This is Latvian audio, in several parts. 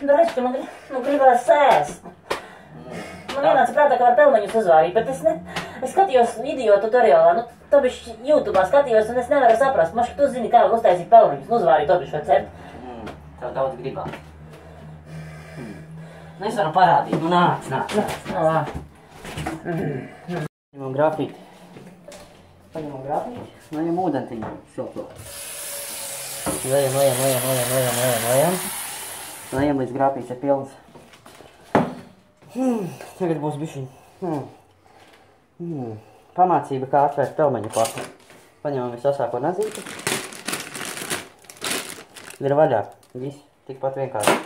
Dažu, man gribās sēst. Man ienāca prātā, ka var pelmeņus uzvārīt, bet es skatījos video tutoriālā, to bišķi YouTube'ā skatījos, un es nevaru saprast. Maška, tu zini, kā uztaisīt pelmeņus, uzvārīt to bišķi recepti. Tev daudz gribās. Es varu parādīt, nāc. Paņemam grafīti. Lejam ūdentiņu silto. Lejam. Lejam līdz grāpīts ir pilns. Tagad būs bišķiņ. Pamācība, kā atvērt pelmeņu paku. Paņemam visasāko nazīti. Ir vaļā. Viss tikpat vienkārši.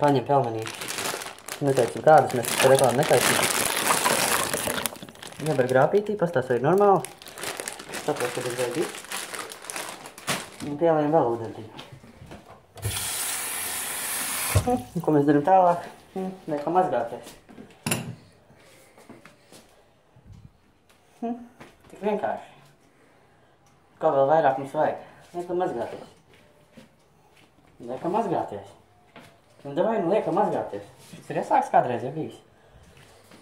Paņem pelmenīšu. Neteicam kādas, mēs par reklāmu netaicam. Ieber grāpītī, pastās vai ir normāli. Saprast, ka ir viss. Un pielējam vēl ūdentiņu. Ko mēs darām tālāk? Liekam mazgāties. Tik vienkārši. Ko vēl vairāk mums vajag? Liekam mazgāties. Un davai, liekam mazgāties. Šis ir iesāks kādreiz, ja bijis?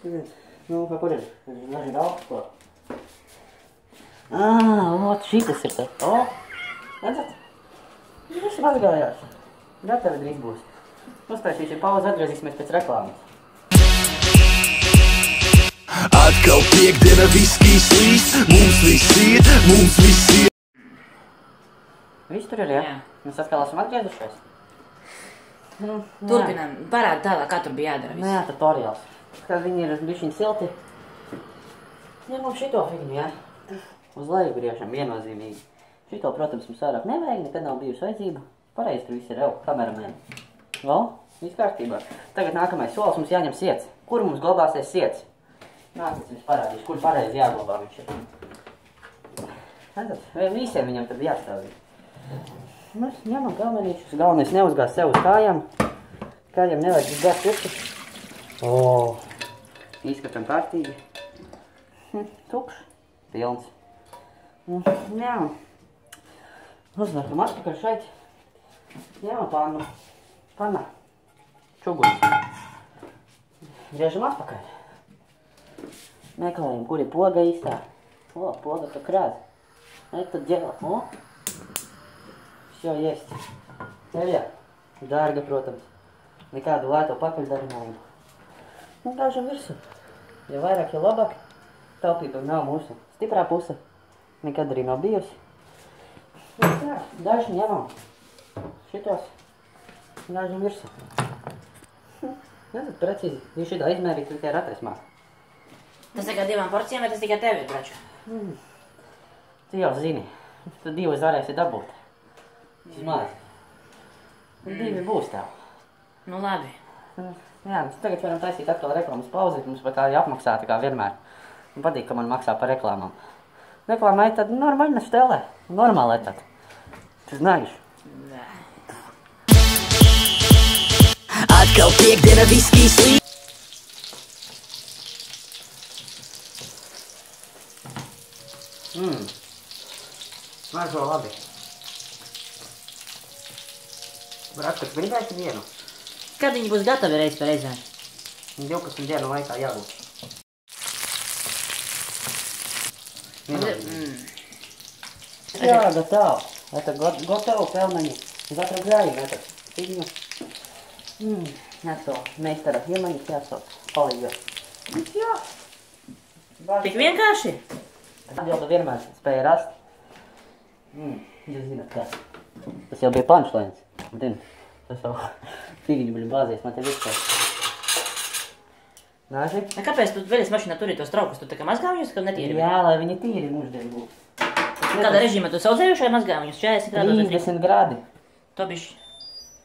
Kur ir? Daži daudz ko. Ot, šitas ir tā. Redzat? Viss mazgājās. Gatavi drīz būs. Uztaisīsim pauzi, atgriezīsimies pēc reklāmas. Atkal piekdiena viskijas līst, mums viss ir. Viss tur ir, jā? Mēs atkal esam atgriezušies. Turpinām, parādi tālāk, kā tur bija jādara viss. Jā, tutoriāls. Kad viņi ir bišķiņ silti. Ņemam šito figņu, jā? Uz leju griežam, viennozīmīgi. Šito, protams, mums vairāk nevajag, nekad nav bijusi vajadzība. Pareizi tur viss ir kameramēni. Viss kārtībā. Tagad nākamais solis mums jāņem siets. Kur mums glabāsies siets? Nāk, es jums parādīšu, kur pareizi jāglabā viņš ir. Redzat, visiem viņam tad jāstāvīt. Mēs ņemam pelmenīšus. Galvenais neuzgāz sev uz kājām. Kājām nevajag izgāzt visu. Izskatam kārtīgi. Tukšs. Pilns. Jā. Uzliekam atpakaļ šeit. Ņemam pannu. Panna. Čuguns. Griežam atpakaļ. Meklējam, kur ir poga īstā. Poga kā krāz. Tad ģela. Все есть. Ceļā. Dārga, protams. Nekādu lēto pakaļdarinājumu. Gāžam virsū. Jo vairāk, jo labāk. Taupība nav mūsu stiprā puse. Nekad arī nav bijusi. Daži ņemam. Šitos. Gāžam virsū. Nezinu, precīzi. Jūs šitā izmērīt tikai ratais māk. Tas tikai 2 porcijām, vai tas tikai tev ir, braču? Tu jau zini. Tu 2 varēsi dabūt. Vismaz. 2 būs tev. Nu labi. Jā, mēs tagad varam taisīt atkal reklāmas pauzi. Mums pat tā ir apmaksāta kā vienmēr. Man patīk, ka man maksā par reklāmām. Reklāmai tad normāli štelē. Normāli tad. Tu знаешь? Да. Atkal piekdiena viskijas līst. Smaržo labi. Bratka, tu gribēsi vienu? Kad viņi būs gatavi reiz par reizēm? 12 dienu laikā jābūt. Jā, gatav. Это готово pelmeņi. Затравляем этот фигню. Это meistara iemaņas jāsauc. Palīga. Jā. Tik vienkārši? Atbilda vienmēr spēja rast. Jūs zināt kā. Tas jau bija punchlines. Tas jau figņu bija bāzies, man te vispār. Nāži? Kāpēc tu veļas mašīnā turī tos traukus? Tu tā kā mazgājumus, kad netīri? Jā, lai viņi tīri mūždien būtu. Kādā režīmā tu saudzējušai mazgājumus? 40 grādos? 30 grādi. To bišķi.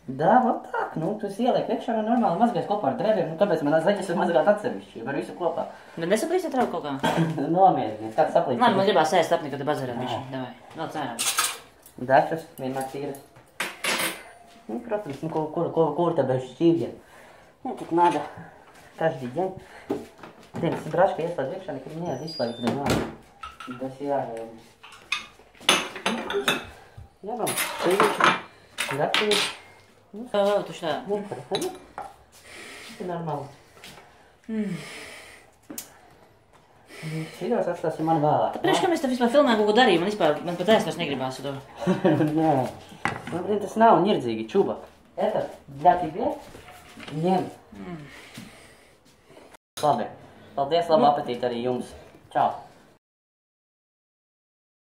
Da, вот так. Nu, tu ieliek iekšā un normāli mazgājas kopā ar drēbiem. Nu, kāpēc man zaļas var mazgāt atsevišķi? Var visu kopā. Bet nesaplīsi trauku kaut kā? Nomierinies. Kāds saplīst? Man gribās ēst apni, kad tu bazarā bišķi. Davai, vēl cērām. Dažas vienmēr tīras. Nu, protams, nu, kur te bez šķīviem? Nu, tik nada. Каждый день. Dienas braška ieslēdz iekšā, nekad neaiz izslēgt vienmēr. Tas jārēm. Jā, man. gatavīgi. Tu šitā. Ir normāli. Šitās atstāsim man vēlāk. Priekš, kā mēs tev vispār filmējam kaut ko darīju, man pat ēst vairs negribās to. Nē, man tas nav nirdzīgi, čuba. Это для тебе? Ņem. Labi. Paldies, labu apetīti arī jums. Čau.